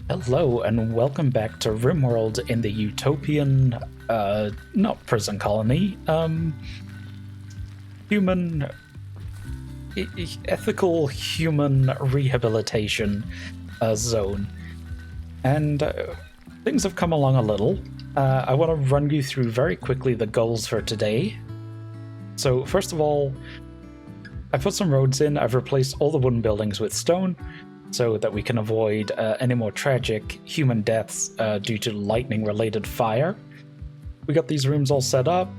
Hello and welcome back to Rimworld in the Utopian, not prison colony, human, ethical human rehabilitation zone. And things have come along a little. I want to run you through very quickly the goals for today. So first of all, I put some roads in. I've replaced all the wooden buildings with stone, so that we can avoid any more tragic human deaths due to lightning-related fire. We got these rooms all set up,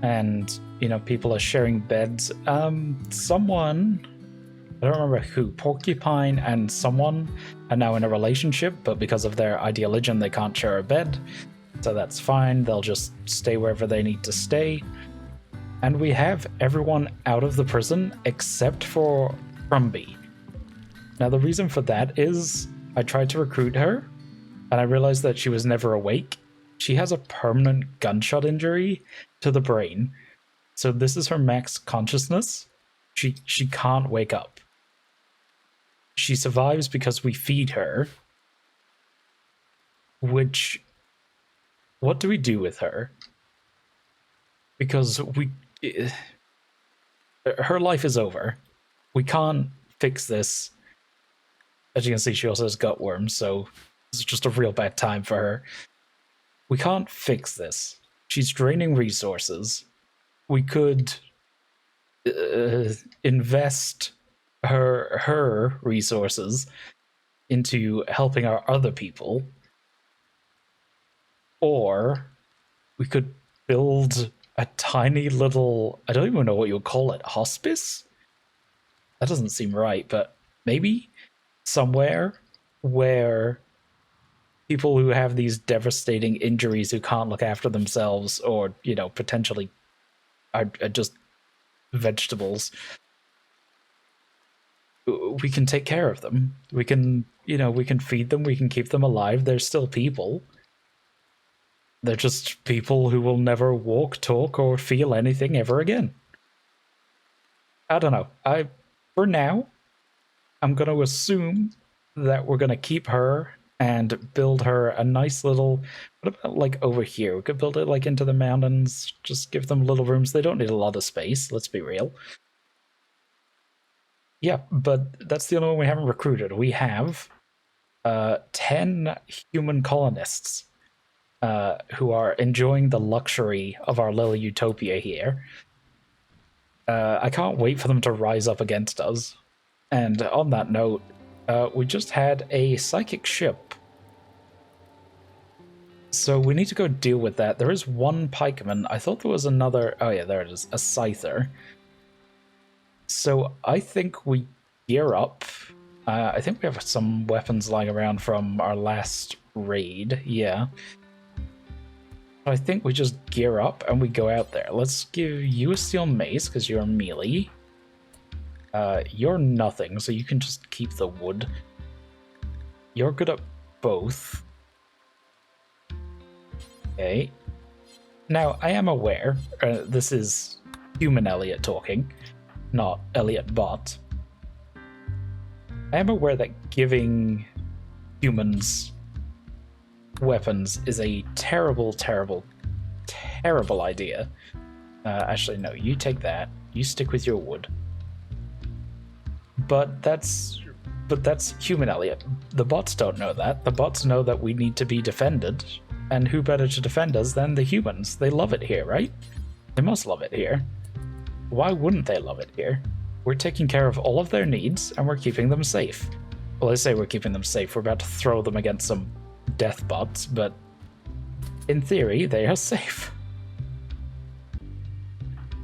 and, you know, people are sharing beds. Someone, I don't remember who, Porcupine and someone are now in a relationship, but because of their ideology, they can't share a bed, so that's fine. They'll just stay wherever they need to stay. And we have everyone out of the prison except for Crumby. Now, the reason for that is I tried to recruit her, and I realized that she was never awake. She has a permanent gunshot injury to the brain, so this is her max consciousness. She can't wake up. She survives because we feed her, which... what do we do with her? Because her life is over. We can't fix this. As you can see, she also has gut worms, so this is just a real bad time for her. We can't fix this. She's draining resources. We could invest her resources into helping our other people, or we could build a tiny little, I don't even know what you would call it, hospice? That doesn't seem right, but maybe somewhere where people who have these devastating injuries who can't look after themselves, or, you know, potentially are just vegetables, we can take care of them. We can, you know, we can feed them, we can keep them alive. They're still people. They're just people who will never walk, talk, or feel anything ever again. I don't know. For now, I'm going to assume that we're going to keep her and build her a nice little... what about, like, over here? We could build it, like, into the mountains, just give them little rooms. They don't need a lot of space, let's be real. Yeah, but that's the only one we haven't recruited. We have 10 human colonists who are enjoying the luxury of our little utopia here. I can't wait for them to rise up against us. And on that note, we just had a psychic ship. So we need to go deal with that. There is one pikeman. I thought there was another... oh yeah, there it is. A scyther. So I think we gear up. I think we have some weapons lying around from our last raid. Yeah. I think we just gear up and we go out there. Let's give you a steel mace because you're melee. You're nothing, so you can just keep the wood. You're good at both. Okay. Now, I am aware, this is human Elliot talking, not Elliot bot. I am aware that giving humans weapons is a terrible, terrible, terrible idea. Actually, no, you take that. You stick with your wood. But that's human Elliot. The bots don't know that. The bots know that we need to be defended. And who better to defend us than the humans? They love it here, right? They must love it here. Why wouldn't they love it here? We're taking care of all of their needs, and we're keeping them safe. Well, I say we're keeping them safe. We're about to throw them against some death bots, but in theory, they are safe.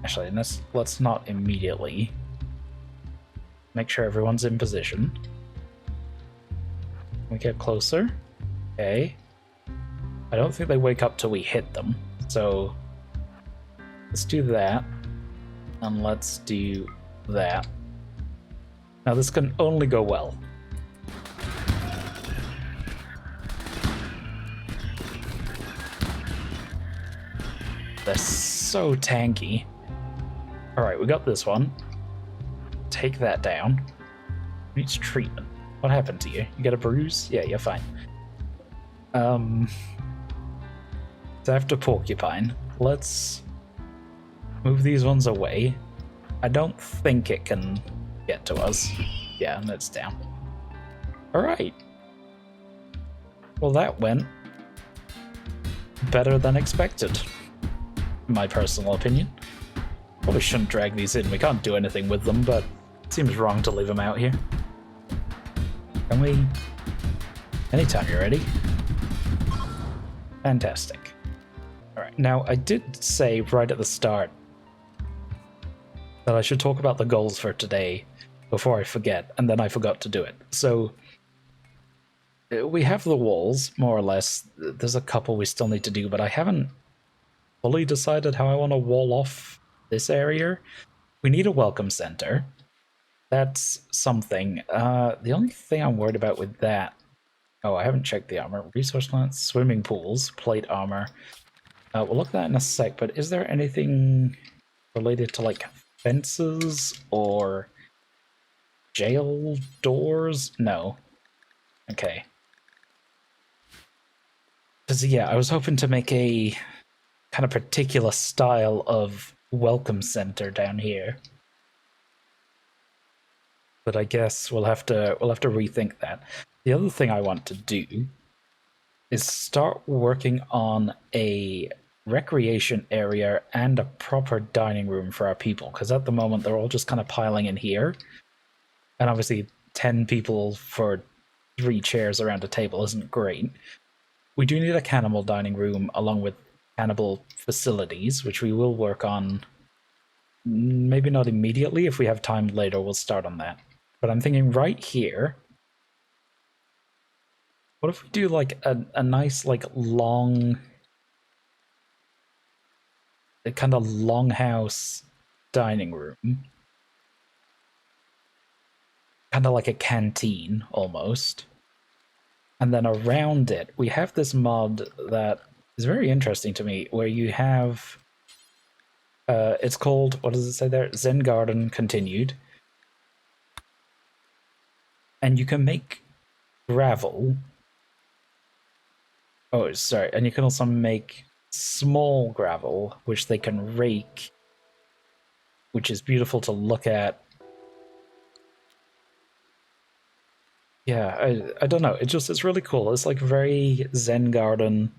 Actually, let's not immediately. Make sure everyone's in position. We get closer. Okay. I don't think they wake up till we hit them, so let's do that, and let's do that. Now this can only go well. They're so tanky. Alright, we got this one. take that down. Needs treatment. What happened to you? You got a bruise? Yeah, you're fine. So after porcupine, let's move these ones away. I don't think it can get to us. Yeah, and it's down. Alright. Well, that went better than expected, in my personal opinion. Probably shouldn't drag these in. We can't do anything with them, but it seems wrong to leave them out here. Can we? Anytime you're ready. Fantastic. Alright, now I did say right at the start that I should talk about the goals for today before I forget, and then I forgot to do it. So, we have the walls, more or less. There's a couple we still need to do, but I haven't fully decided how I want to wall off this area. We need a welcome center. That's something. The only thing I'm worried about with that... Oh, I haven't checked the armor. Resource plants, swimming pools, plate armor. We'll look at that in a sec, but is there anything related to, like, fences or jail doors? No. Okay. Because, yeah, I was hoping to make a kind of particular style of welcome center down here. But I guess we'll have to rethink that. The other thing I want to do is start working on a recreation area and a proper dining room for our people, because at the moment they're all just kind of piling in here. And obviously 10 people for 3 chairs around a table isn't great. We do need a cannibal dining room along with cannibal facilities, which we will work on. Maybe not immediately. If we have time later, we'll start on that. But I'm thinking right here, what if we do like a nice, like, long, kind of longhouse dining room? Kind of like a canteen, almost. And then around it, we have this mod that is very interesting to me, where you have... it's called, what does it say there? Zen Garden Continued. And you can make gravel. Oh, sorry. And you can also make small gravel, which they can rake, which is beautiful to look at. Yeah, I don't know. It's really cool. It's like very Zen Garden.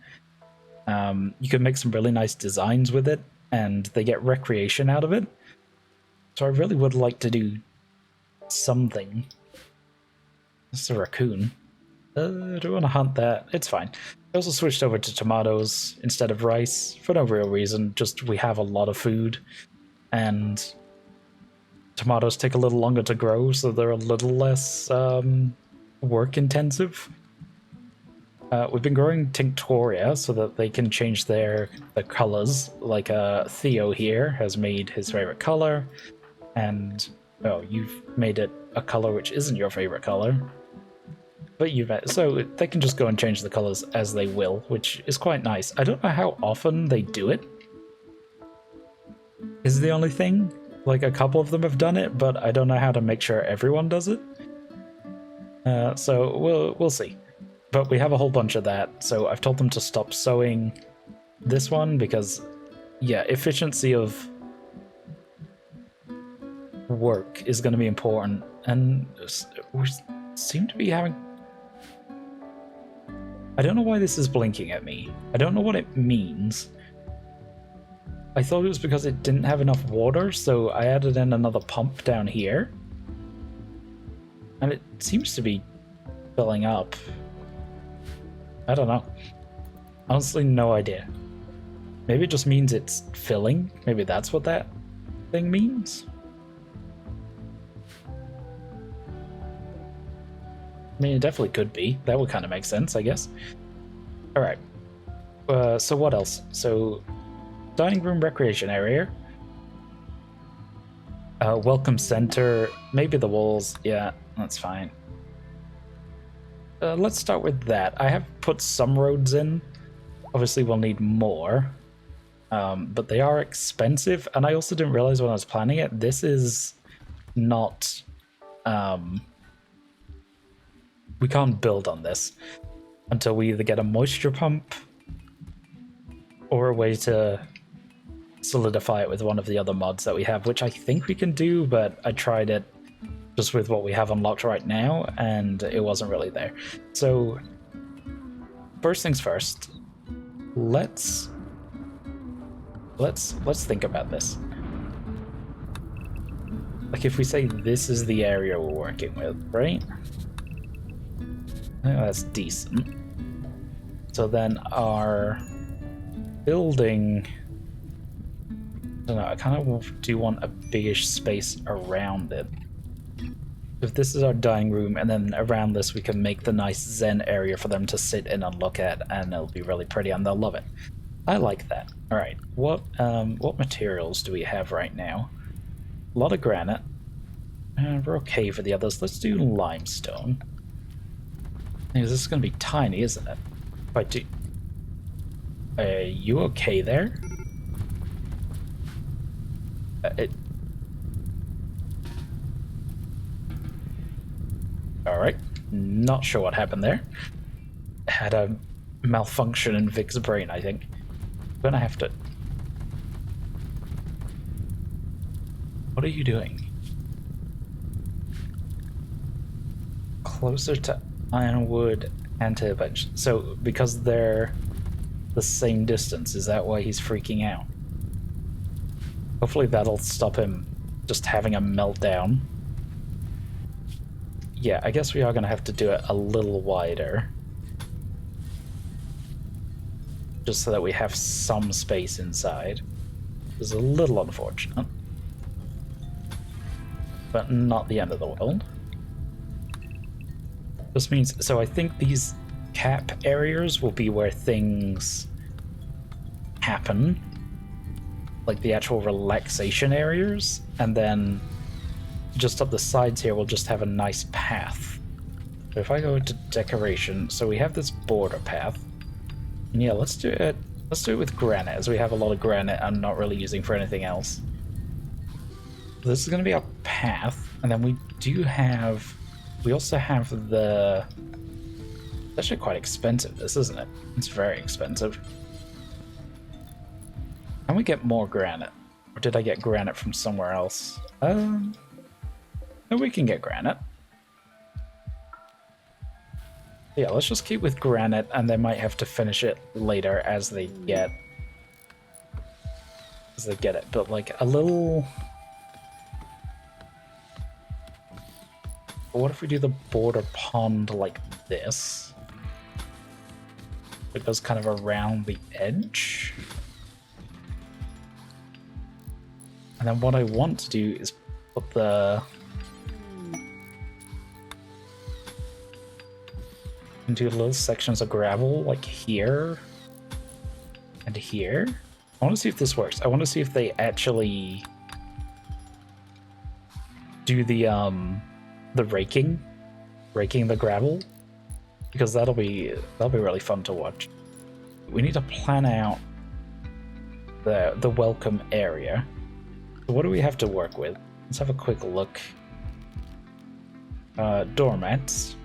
You can make some really nice designs with it, and they get recreation out of it. So I really would like to do something. It's a raccoon. Do I want to hunt that? It's fine. I also switched over to tomatoes instead of rice for no real reason. Just we have a lot of food, and tomatoes take a little longer to grow, so they're a little less work intensive. We've been growing Tinctoria so that they can change the colors. Like Theo here has made his favorite color, and oh, you've made it a color which isn't your favorite color. But so they can just go and change the colors as they will, which is quite nice. I don't know how often they do it. Is the only thing. Like, a couple of them have done it, but I don't know how to make sure everyone does it. So we'll see. But we have a whole bunch of that, so I've told them to stop sewing this one because, yeah, efficiency of work is going to be important, and we seem to be having... I don't know why this is blinking at me. I don't know what it means. I thought it was because it didn't have enough water, so I added in another pump down here. And it seems to be filling up. I don't know. Honestly, no idea. Maybe it just means it's filling. Maybe that's what that thing means. I mean, it definitely could be. That would kind of make sense, I guess. Alright. So what else? So, dining room recreation area. Welcome center. Maybe the walls. Yeah, that's fine. Let's start with that. I have put some roads in. Obviously, we'll need more. But they are expensive. And I also didn't realize when I was planning it, this is not... we can't build on this until we either get a moisture pump or a way to solidify it with one of the other mods that we have, which I think we can do, but I tried it just with what we have unlocked right now, and it wasn't really there. So, first things first, let's think about this. Like, if we say this is the area we're working with, right? I think that's decent. So then our building... I don't know, I kind of do want a biggish space around it. If this is our dining room, and then around this we can make the nice zen area for them to sit in and look at, and it'll be really pretty and they'll love it. I like that. Alright, what materials do we have right now? A lot of granite. We're okay for the others. Let's do limestone. This is going to be tiny, isn't it? If I do... Are you okay there? Alright, not sure what happened there. Had a malfunction in Vic's brain, I think. I'm gonna have to... What are you doing? Closer to ironwood and to the bench. So, because they're the same distance, is that why he's freaking out? Hopefully that'll stop him just having a meltdown. Yeah, I guess we are going to have to do it a little wider. Just so that we have some space inside. It's a little unfortunate. But not the end of the world. This means... So I think these cap areas will be where things happen. Like the actual relaxation areas. And then... just up the sides here, we'll just have a nice path. So if I go into decoration, so we have this border path. And yeah, let's do it with granite, as we have a lot of granite I'm not really using for anything else. This is going to be our path, and then we also have the... It's actually quite expensive, this, isn't it? It's very expensive. Can we get more granite? Or did I get granite from somewhere else? No, we can get granite. Yeah, let's just keep with granite, and they might have to finish it later as they get it. But like a little... What if we do the border pond like this? It goes kind of around the edge. And then what I want to do is put the... into little sections of gravel, like here and here. I want to see if this works. I want to see if they actually do the raking the gravel, because that'll be really fun to watch. We need to plan out the welcome area. So what do we have to work with? Let's have a quick look. Doormats.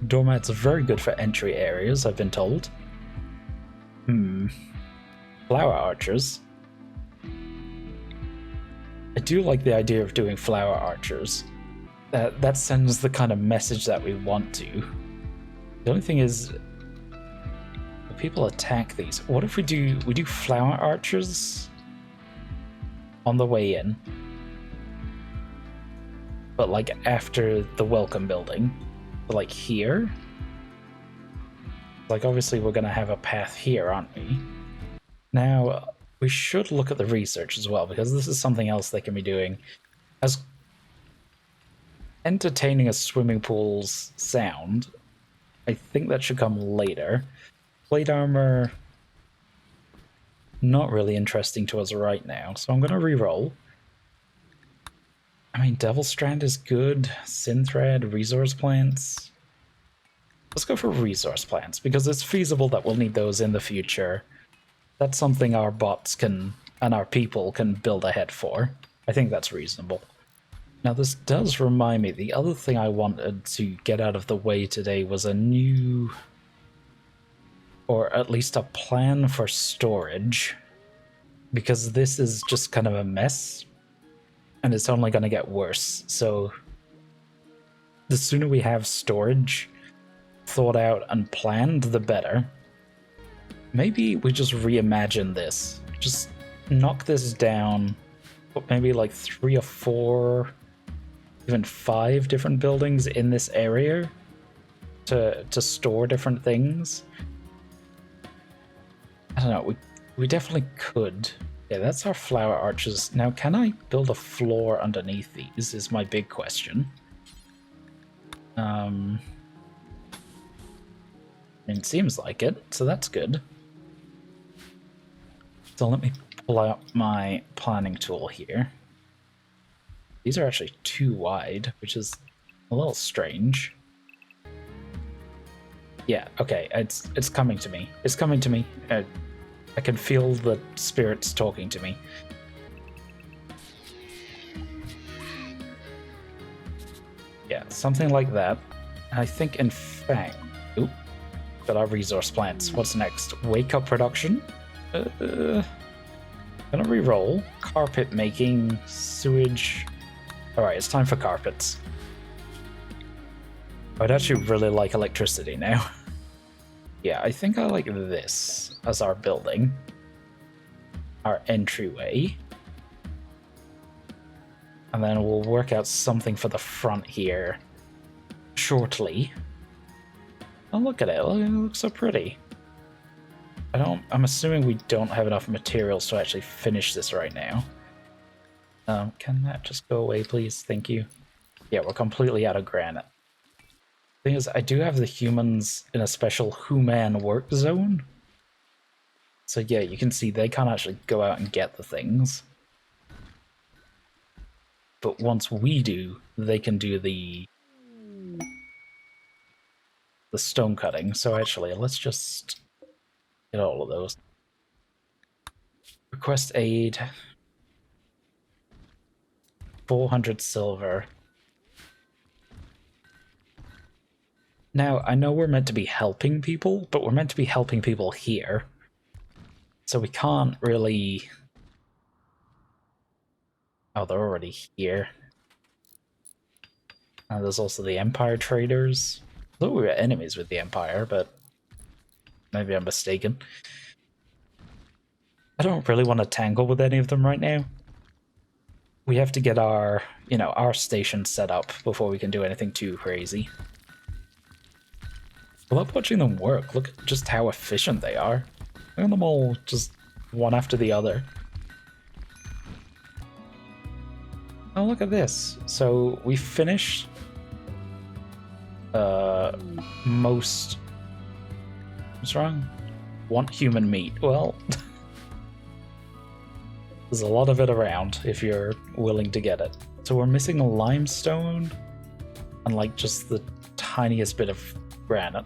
Doormats are very good for entry areas, I've been told. Flower archers. I do like the idea of doing flower archers. That sends the kind of message that we want to. The only thing is, if people attack these, what if we do flower archers on the way in? But like after the welcome building. Like here, like obviously we're going to have a path here, aren't we? Now we should look at the research as well, because this is something else they can be doing. As entertaining as swimming pools sound, I think that should come later. Plate armor, not really interesting to us right now, so I'm going to re-roll. I mean, Devil Strand is good. Synthread, resource plants. Let's go for resource plants, because it's feasible that we'll need those in the future. That's something our bots can, and our people can build ahead for. I think that's reasonable. Now this does remind me, the other thing I wanted to get out of the way today was a new, or at least a plan for storage, because this is just kind of a mess and it's only going to get worse. So the sooner we have storage thought out and planned, the better. Maybe we just reimagine this. Just knock this down, put maybe like 3 or 4, even 5 different buildings in this area to store different things. I don't know, we definitely could. Yeah, that's our flower arches. Now, can I build a floor underneath these is my big question. I mean, it seems like it, so that's good. So let me pull out my planning tool here. These are actually too wide, which is a little strange. Yeah, okay, it's coming to me. It's coming to me. I can feel the spirits talking to me. Yeah, something like that. I think, in fact... Oop. Got our resource plants. What's next? Wake up production? Gonna re-roll. Carpet making. Sewage. Alright, it's time for carpets. I'd actually really like electricity now. Yeah, I think I like this as our building. Our entryway. And then we'll work out something for the front here shortly. Oh, look at it. It looks so pretty. I'm assuming we don't have enough materials to actually finish this right now. Can that just go away, please? Thank you. Yeah, we're completely out of granite. Thing is, I do have the humans in a special human work zone. So yeah, you can see they can't actually go out and get the things. But once we do, they can do the stone cutting. So actually, let's just get all of those. Request aid. 400 silver. Now, I know we're meant to be helping people, but we're meant to be helping people here. So we can't really... Oh, they're already here. There's also the Empire traders. I thought we were enemies with the Empire, but maybe I'm mistaken. I don't really want to tangle with any of them right now. We have to get our, our station set up before we can do anything too crazy. I love watching them work. Look at just how efficient they are. Look at them all just one after the other. Oh, look at this. So we finished most... What's wrong? Want human meat. Well, there's a lot of it around if you're willing to get it. So we're missing a limestone and like just the tiniest bit of granite.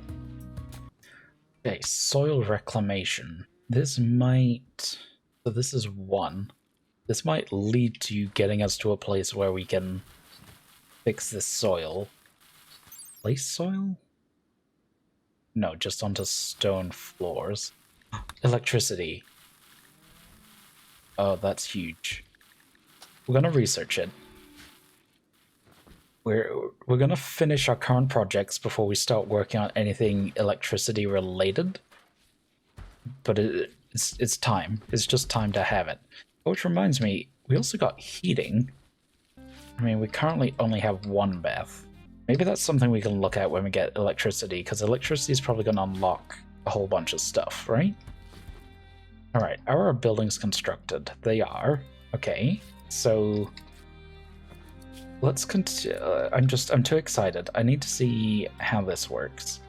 Okay, soil reclamation. This might... So this is 1. This might lead to getting us to a place where we can fix this soil. Place soil? No, just onto stone floors. Electricity. Oh, that's huge. We're gonna research it. We're gonna finish our current projects before we start working on anything electricity related. But it's time. It's just time to have it. Which reminds me, we also got heating. I mean, we currently only have 1 bath. Maybe that's something we can look at when we get electricity, because electricity is probably going to unlock a whole bunch of stuff, right? Alright, are our buildings constructed? They are. Okay, so... Let's continue. I'm too excited. I need to see how this works.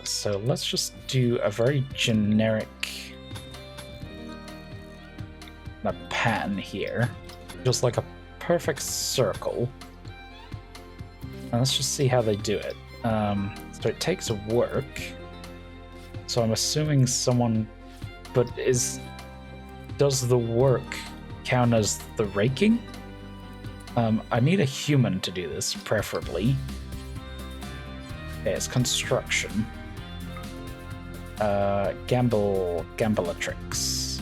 So let's just do a very generic pattern here. Just like a perfect circle. And let's just see how they do it. So it takes work. So I'm assuming someone... But does the work count as the raking. I need a human to do this, preferably. Okay, it's construction. Gambleatrix.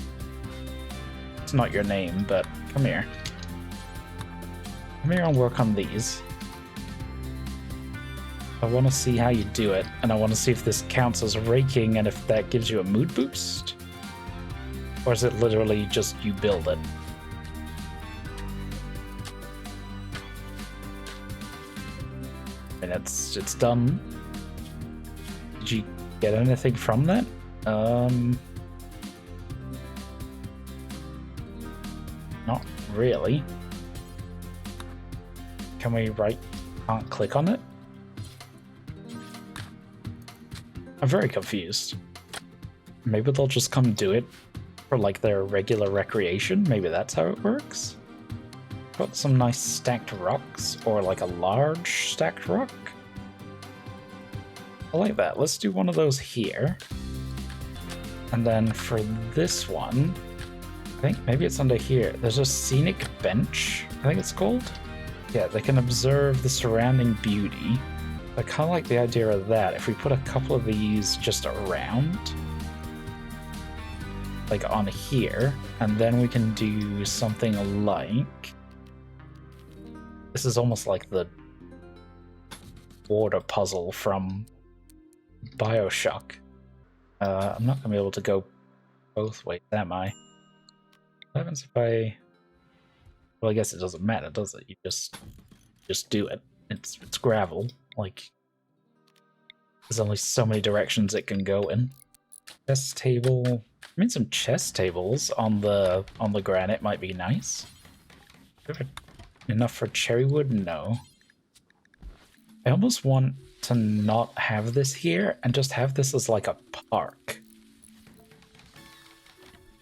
It's not your name, but come here. Come here and work on these. I want to see how you do it, and I want to see if this counts as raking and if that gives you a mood boost. Or is it literally just you build it? And it's done. Did you get anything from that? Not really. Can we can't click on it? I'm very confused. Maybe they'll just come do it for like their regular recreation. Maybe that's how it works. Got some nice stacked rocks, or like a large stacked rock. I like that. Let's do one of those here. And then for this one, I think maybe it's under here. There's a scenic bench, I think it's called. Yeah, they can observe the surrounding beauty. I kind of like the idea of that. If we put a couple of these just around, like on here, and then we can do something like... This is almost like the water puzzle from BioShock. I'm not going to be able to go both ways, am I? What happens if I... Well, I guess it doesn't matter, does it? You just do it. It's gravel. Like, there's only so many directions it can go in. Chess table. I mean, some chess tables on the granite might be nice. Enough for cherry wood? No. I almost want to not have this here and just have this as like a park.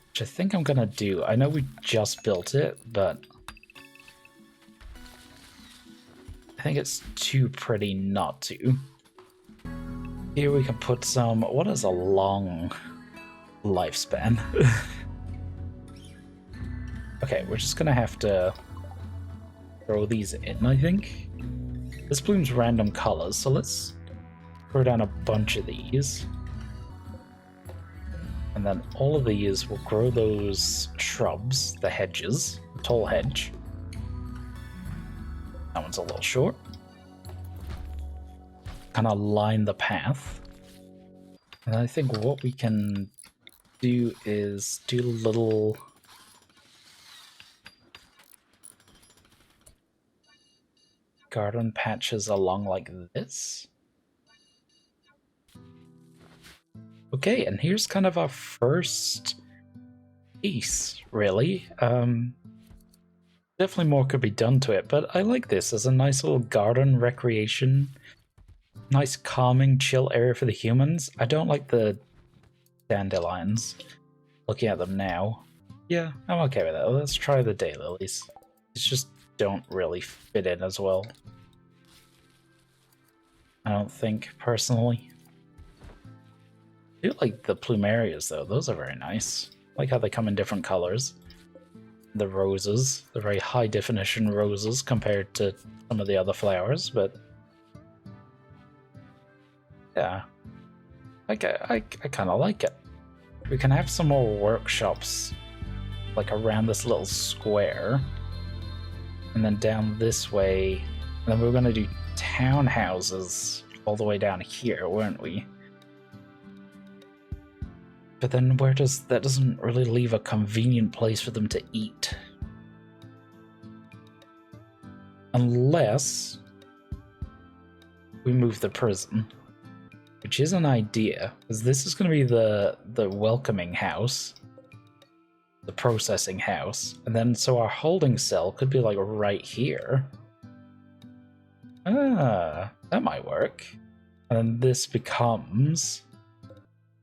Which I think I'm gonna do. I know we just built it, but I think it's too pretty not to. Here we can put some... What is a long lifespan? Okay, we're just gonna have to throw these in, I think. This bloom's random colors, so let's throw down a bunch of these. And then all of these will grow those shrubs, the hedges, the tall hedge. That one's a little short. Kind of line the path. And I think what we can do is do little... garden patches along like this. Okay, and here's kind of our first piece, really. Definitely more could be done to it, but I like this as a nice little garden recreation. Nice calming, chill area for the humans. I don't like the dandelions. Looking at them now. Yeah, I'm okay with that. Let's try the daylilies. It's just don't really fit in as well. I don't think, personally. I do like the plumerias, though. Those are very nice. I like how they come in different colors. The roses, the very high definition roses compared to some of the other flowers, but yeah, I kind of like it. We can have some more workshops like around this little square, and then down this way, and then we're going to do townhouses all the way down here, weren't we? But then where does that doesn't really leave a convenient place for them to eat. Unless we move the prison, which is an idea, because this is going to be the welcoming house, the processing house, and then so our holding cell could be like right here. Ah, that might work. And then this becomes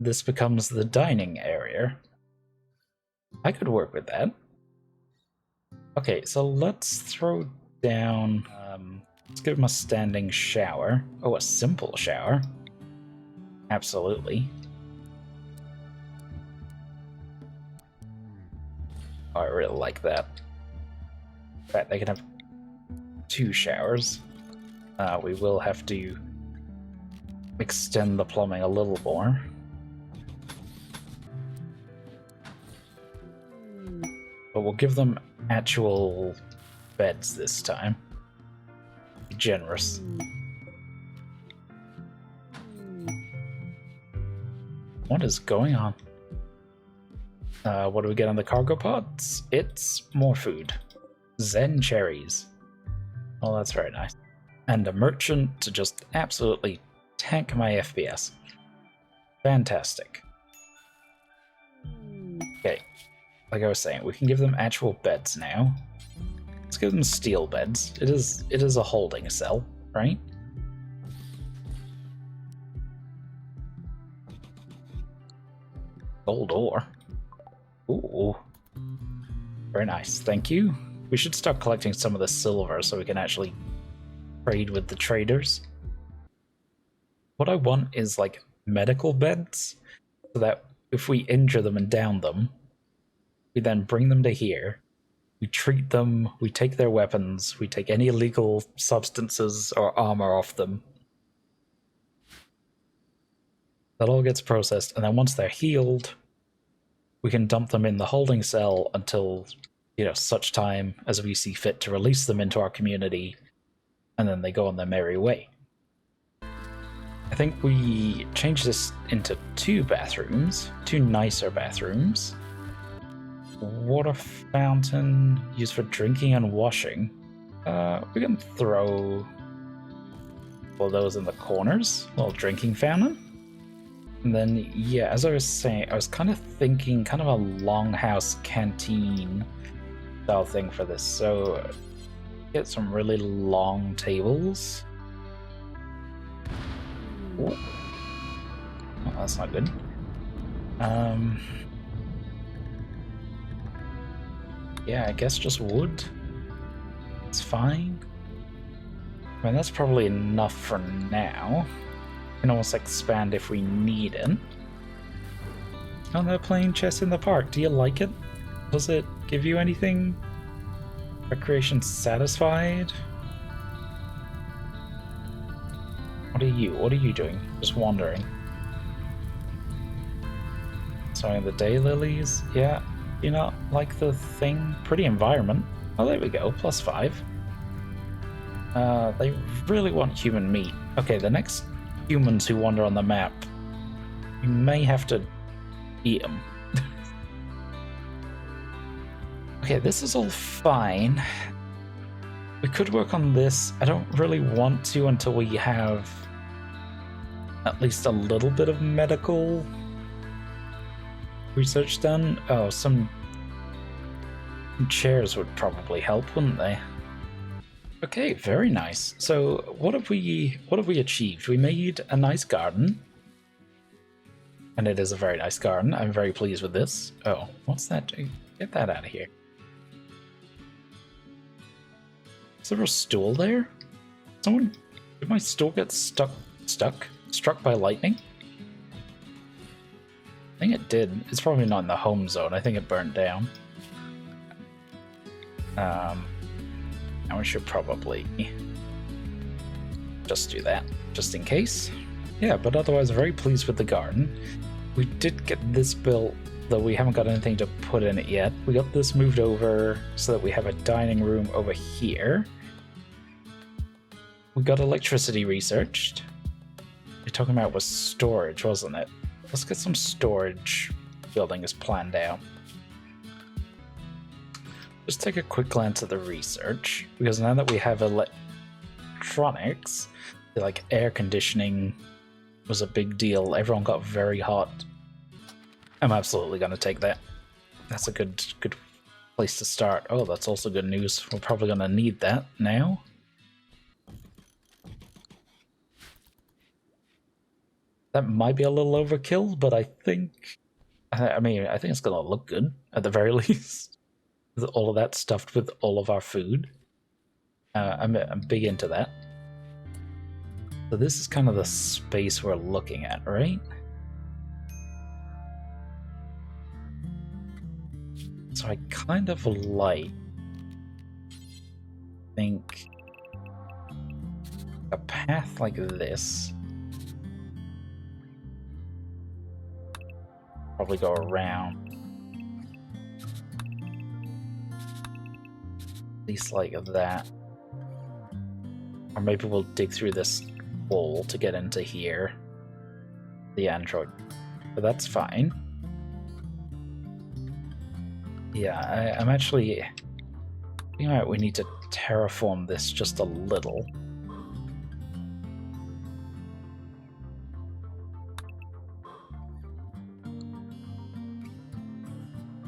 the dining area. I could work with that. Okay, so let's throw down... let's give him a standing shower. Oh, a simple shower. Absolutely. I really like that. Right, they can have 2 showers. We will have to extend the plumbing a little more. But we'll give them actual beds this time. Be generous. What is going on? What do we get on the cargo pods? It's more food. Zen cherries. Oh, that's very nice. And a merchant to just absolutely tank my FPS. Fantastic. Okay, like I was saying, we can give them actual beds now. Let's give them steel beds. It is a holding cell, right? Gold ore. Ooh. Very nice, thank you. We should start collecting some of the silver so we can actually trade with the traders. What I want is like medical beds, so that if we injure them and down them, we then bring them to here, we treat them, we take their weapons, we take any illegal substances or armor off them. That all gets processed, and then once they're healed, we can dump them in the holding cell until, such time as we see fit to release them into our community, and then they go on their merry way. I think we change this into 2 bathrooms, 2 nicer bathrooms. Water fountain used for drinking and washing. We can throw all those in the corners. A little drinking fountain. And then, yeah, as I was saying, I was kind of thinking kind of a longhouse canteen style thing for this. So get some really long tables. Ooh. Oh, that's not good. Yeah, I guess just wood. It's fine. I mean, that's probably enough for now. We can almost expand if we need it. Oh, they're playing chess in the park. Do you like it? Does it give you anything? Recreation satisfied? What are you doing? Just wandering. Sowing the daylilies? Yeah. You not like the thing? Pretty environment. Oh, there we go. +5. They really want human meat. Okay, the next humans who wander on the map, we may have to eat them. Okay, this is all fine. We could work on this. I don't really want to until we have at least a little bit of medical research done. Oh, some chairs would probably help, wouldn't they? Okay, very nice. So what have we achieved? We made a nice garden. And it is a very nice garden. I'm very pleased with this. Oh, what's that? Get that out of here. Is there a stool there? Did my stool get struck by lightning? I think it did. It's probably not in the home zone. I think it burnt down. Now we should probably just do that, just in case. Yeah, but otherwise very pleased with the garden. We did get this built, though we haven't got anything to put in it yet. We got this moved over so that we have a dining room over here. We got electricity researched. You're talking about was storage, wasn't it? Let's get some storage buildings planned out. Just take a quick glance at the research, because now that we have electronics, like air conditioning was a big deal. Everyone got very hot. I'm absolutely going to take that. That's a good place to start. Oh, that's also good news. We're probably going to need that now. That might be a little overkill, but I think it's going to look good at the very least. With all of that stuffed with all of our food. I'm big into that. So this is kind of the space we're looking at, right? So So I kind of like, I think, a path like this. Probably go around. At least like that. Or maybe we'll dig through this wall to get into here. The android. But that's fine. Yeah, I'm actually... we need to terraform this just a little.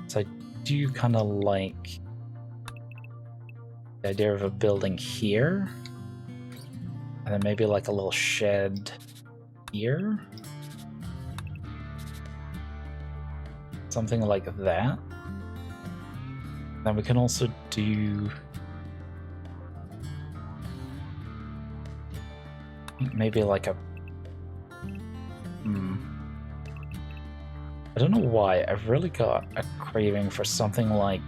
So I do kind of like the idea of a building here. And then maybe like a little shed here. Something like that. Then we can also do maybe like a... I don't know why, I've really got a craving for something like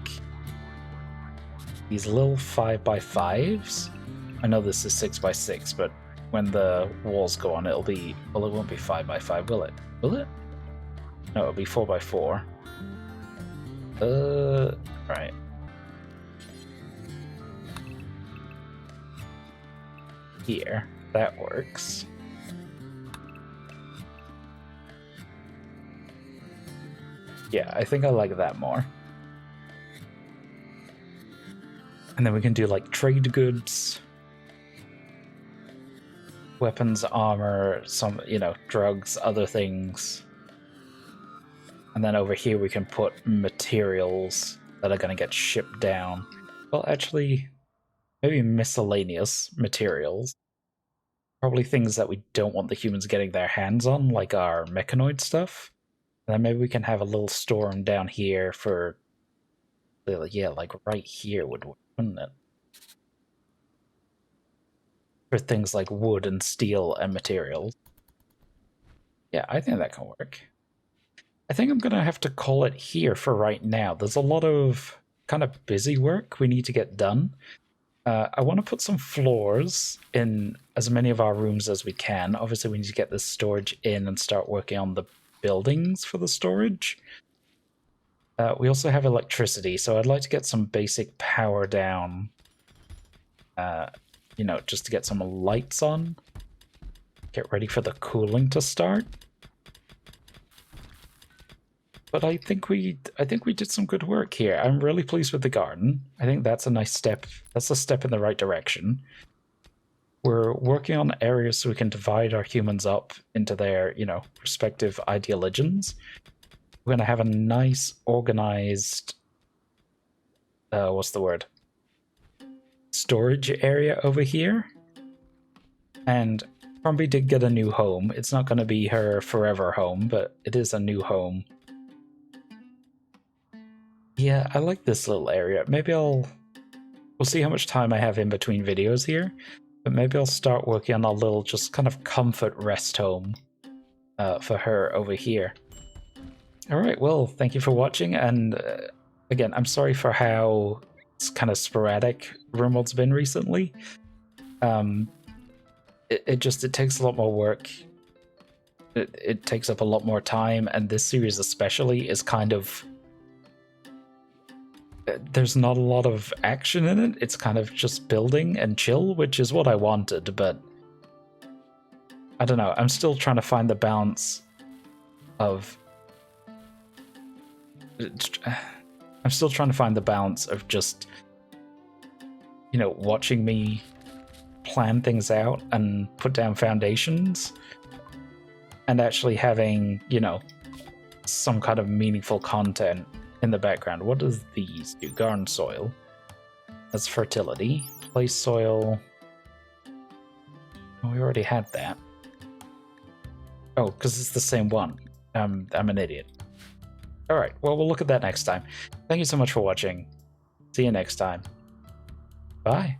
these little 5x5s. I know this is 6x6, but when the walls go on, it'll be... Well, it won't be 5x5, will it? Will it? No, it'll be 4x4. Right. Here, that works. Yeah, I think I like that more. And then we can do like trade goods, weapons, armor, some, drugs, other things. And then over here we can put materials that are going to get shipped down. Well, actually, maybe miscellaneous materials. Probably things that we don't want the humans getting their hands on, like our mechanoid stuff. And then maybe we can have a little storm down here for... Yeah, like right here would work, wouldn't it? For things like wood and steel and materials. Yeah, I think that can work. I think I'm going to have to call it here for right now. There's a lot of kind of busy work we need to get done. I want to put some floors in as many of our rooms as we can. Obviously, we need to get this storage in and start working on the buildings for the storage. We also have electricity, so I'd like to get some basic power down, just to get some lights on. Get ready for the cooling to start. But I think we did some good work here. I'm really pleased with the garden. I think that's a nice step. That's a step in the right direction. We're working on areas so we can divide our humans up into their, respective ideologies. We're going to have a nice, organized, what's the word? Storage area over here. And Crombie did get a new home. It's not going to be her forever home, but it is a new home. Yeah, I like this little area. Maybe we'll see how much time I have in between videos here, but maybe I'll start working on a little just kind of comfort rest home for her over here. Alright, well, thank you for watching, and again, I'm sorry for how it's kind of sporadic Rimworld's been recently. It takes a lot more work. It takes up a lot more time, and this series especially is kind of... There's not a lot of action in it. It's kind of just building and chill, which is what I wanted, but I don't know. I'm still trying to find the balance of... I'm still trying to find the balance of just, watching me plan things out and put down foundations, and actually having, some kind of meaningful content in the background. What does these do? Garden soil. That's fertility. Place soil. Oh, we already had that. Oh, because it's the same one. I'm an idiot. Alright, well, we'll look at that next time. Thank you so much for watching. See you next time. Bye.